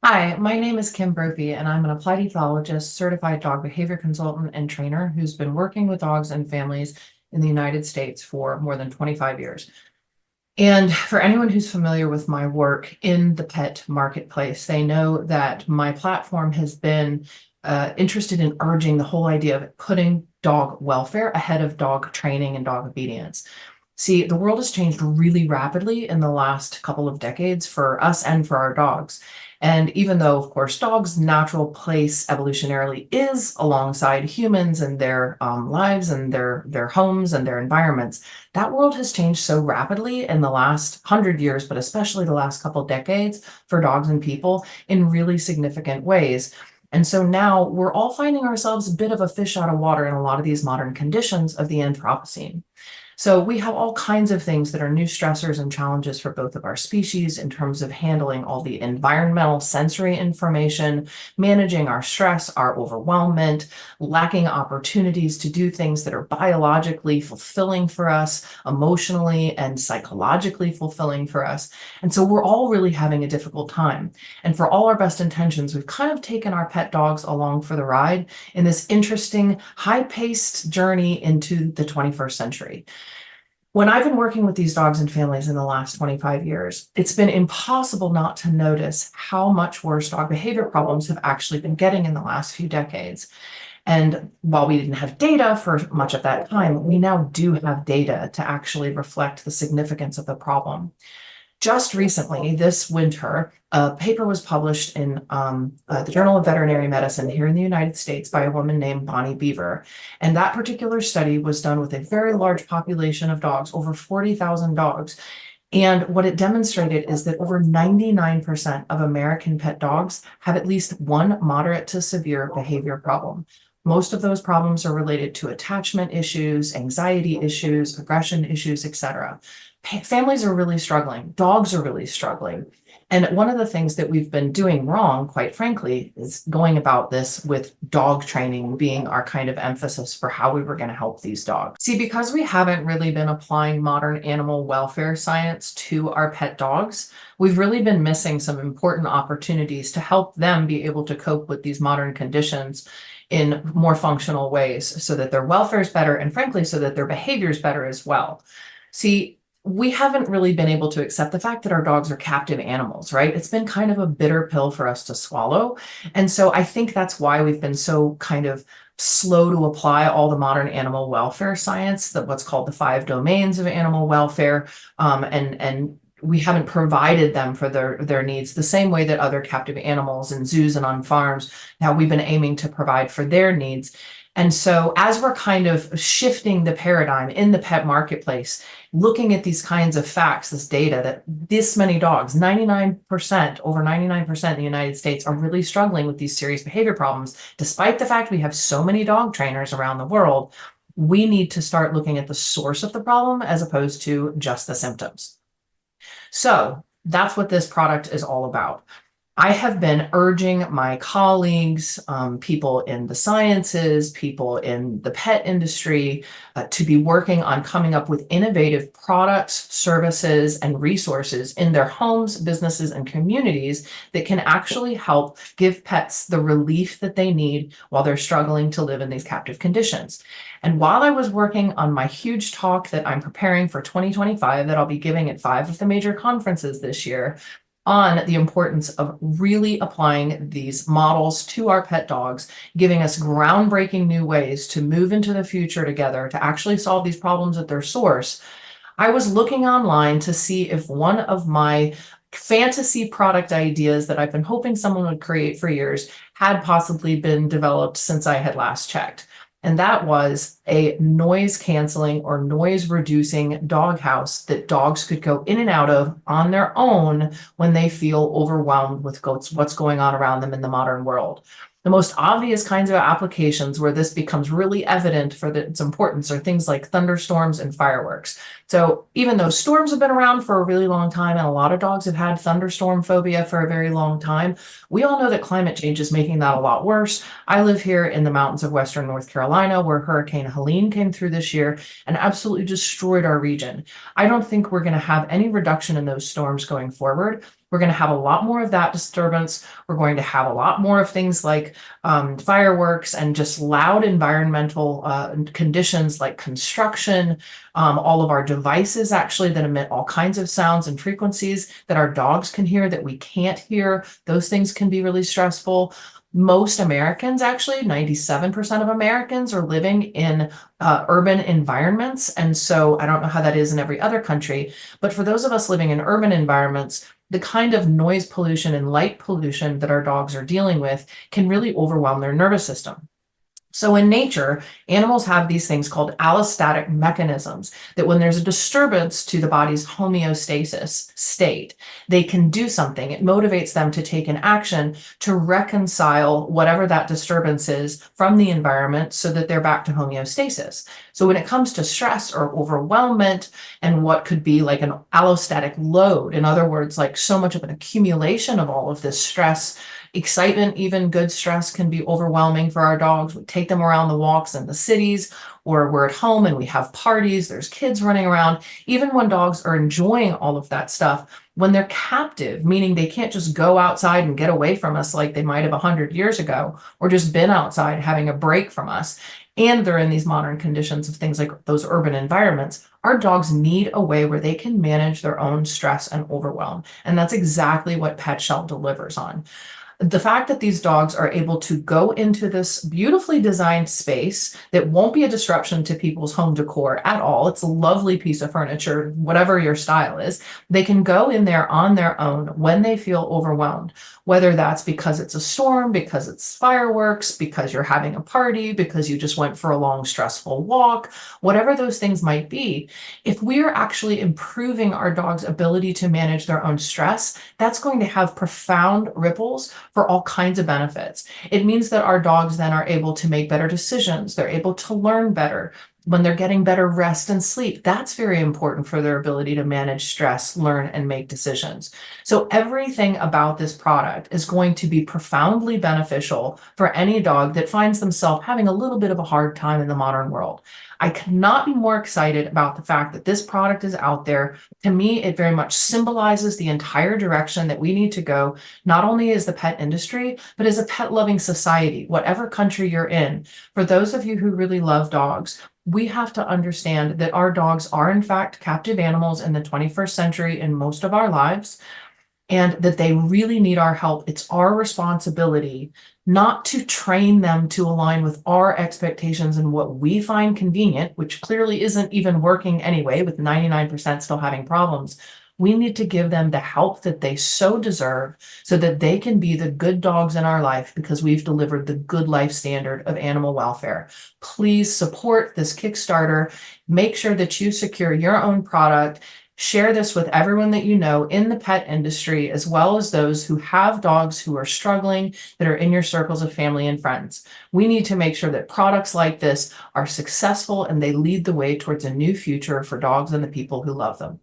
Hi, my name is Kim Brophey, and I'm an applied ethologist, certified dog behavior consultant, and trainer who's been working with dogs and families in the United States for more than 25 years. And for anyone who's familiar with my work in the pet marketplace, they know that my platform has been interested in urging the whole idea of putting dog welfare ahead of dog training and dog obedience. See, the world has changed really rapidly in the last couple of decades for us and for our dogs. And even though, of course, dogs' natural place evolutionarily is alongside humans and their lives and their homes and their environments, that world has changed so rapidly in the last 100 years, but especially the last couple decades for dogs and people in really significant ways. And so now we're all finding ourselves a bit of a fish out of water in a lot of these modern conditions of the Anthropocene. So we have all kinds of things that are new stressors and challenges for both of our species in terms of handling all the environmental sensory information, managing our stress, our overwhelmment, lacking opportunities to do things that are biologically fulfilling for us, emotionally and psychologically fulfilling for us. And so we're all really having a difficult time. And for all our best intentions, we've kind of taken our pet dogs along for the ride in this interesting, high-paced journey into the 21st century. When I've been working with these dogs and families in the last 25 years, it's been impossible not to notice how much worse dog behavior problems have actually been getting in the last few decades. And while we didn't have data for much of that time, we now do have data to actually reflect the significance of the problem. Just recently, this winter, a paper was published in the Journal of Veterinary Medicine here in the United States by a woman named Bonnie Beaver. And that particular study was done with a very large population of dogs, over 40,000 dogs. And what it demonstrated is that over 99% of American pet dogs have at least one moderate to severe behavior problem. Most of those problems are related to attachment issues, anxiety issues, aggression issues, etc. Families are really struggling. Dogs are really struggling. And one of the things that we've been doing wrong, quite frankly, is going about this with dog training being our kind of emphasis for how we were going to help these dogs. See, because we haven't really been applying modern animal welfare science to our pet dogs, we've really been missing some important opportunities to help them be able to cope with these modern conditions in more functional ways so that their welfare is better and frankly, so that their behavior is better as well. See, we haven't really been able to accept the fact that our dogs are captive animals, right? It's been kind of a bitter pill for us to swallow. And so I think that's why we've been so kind of slow to apply all the modern animal welfare science, that what's called the 5 domains of animal welfare, and we haven't provided them for their needs the same way that other captive animals in zoos and on farms, now we've been aiming to provide for their needs. And so as we're kind of shifting the paradigm in the pet marketplace, looking at these kinds of facts, this data that this many dogs, 99%, over 99% in the United States are really struggling with these serious behavior problems, despite the fact we have so many dog trainers around the world, we need to start looking at the source of the problem as opposed to just the symptoms. So that's what this product is all about. I have been urging my colleagues, people in the sciences, people in the pet industry, to be working on coming up with innovative products, services, and resources in their homes, businesses, and communities that can actually help give pets the relief that they need while they're struggling to live in these captive conditions. And while I was working on my huge talk that I'm preparing for 2025, that I'll be giving at 5 of the major conferences this year, on the importance of really applying these models to our pet dogs, giving us groundbreaking new ways to move into the future together to actually solve these problems at their source, I was looking online to see if one of my fantasy product ideas that I've been hoping someone would create for years had possibly been developed since I had last checked. And that was a noise canceling or noise reducing doghouse that dogs could go in and out of on their own when they feel overwhelmed with what's going on around them in the modern world. The most obvious kinds of applications where this becomes really evident for its importance are things like thunderstorms and fireworks. So even though storms have been around for a really long time and a lot of dogs have had thunderstorm phobia for a very long time, we all know that climate change is making that a lot worse. I live here in the mountains of Western North Carolina, where Hurricane Helene came through this year and absolutely destroyed our region. I don't think we're going to have any reduction in those storms going forward. We're going to have a lot more of that disturbance. We're going to have a lot more of things like fireworks and just loud environmental conditions like construction, all of our devices actually that emit all kinds of sounds and frequencies that our dogs can hear that we can't hear. Those things can be really stressful. Most Americans, actually, 97% of Americans are living in urban environments. And so I don't know how that is in every other country, but for those of us living in urban environments, the kind of noise pollution and light pollution that our dogs are dealing with can really overwhelm their nervous system. So in nature, animals have these things called allostatic mechanisms that when there's a disturbance to the body's homeostasis state, they can do something. It motivates them to take an action to reconcile whatever that disturbance is from the environment so that they're back to homeostasis. So when it comes to stress or overwhelmment and what could be like an allostatic load, in other words, like so much of an accumulation of all of this stress, excitement, even good stress can be overwhelming for our dogs. We take them around the walks in the cities, or we're at home and we have parties, there's kids running around. Even when dogs are enjoying all of that stuff, when they're captive, meaning they can't just go outside and get away from us like they might have 100 years ago, or just been outside having a break from us, and they're in these modern conditions of things like those urban environments, our dogs need a way where they can manage their own stress and overwhelm. And that's exactly what Pet Shell delivers on. The fact that these dogs are able to go into this beautifully designed space that won't be a disruption to people's home decor at all. It's a lovely piece of furniture, whatever your style is. They can go in there on their own when they feel overwhelmed, whether that's because it's a storm, because it's fireworks, because you're having a party, because you just went for a long, stressful walk, whatever those things might be. If we're actually improving our dog's ability to manage their own stress, that's going to have profound ripples for all kinds of benefits. It means that our dogs then are able to make better decisions. They're able to learn better. When they're getting better rest and sleep, that's very important for their ability to manage stress, learn, and make decisions. So everything about this product is going to be profoundly beneficial for any dog that finds themselves having a little bit of a hard time in the modern world. I could not be more excited about the fact that this product is out there. To me, it very much symbolizes the entire direction that we need to go, not only as the pet industry, but as a pet-loving society, whatever country you're in. For those of you who really love dogs, we have to understand that our dogs are, in fact, captive animals in the 21st century in most of our lives, and that they really need our help. It's our responsibility not to train them to align with our expectations and what we find convenient, which clearly isn't even working anyway, with 99% still having problems. We need to give them the help that they so deserve so that they can be the good dogs in our life because we've delivered the good life standard of animal welfare. Please support this Kickstarter. Make sure that you secure your own product. Share this with everyone that you know in the pet industry, as well as those who have dogs who are struggling that are in your circles of family and friends. We need to make sure that products like this are successful and they lead the way towards a new future for dogs and the people who love them.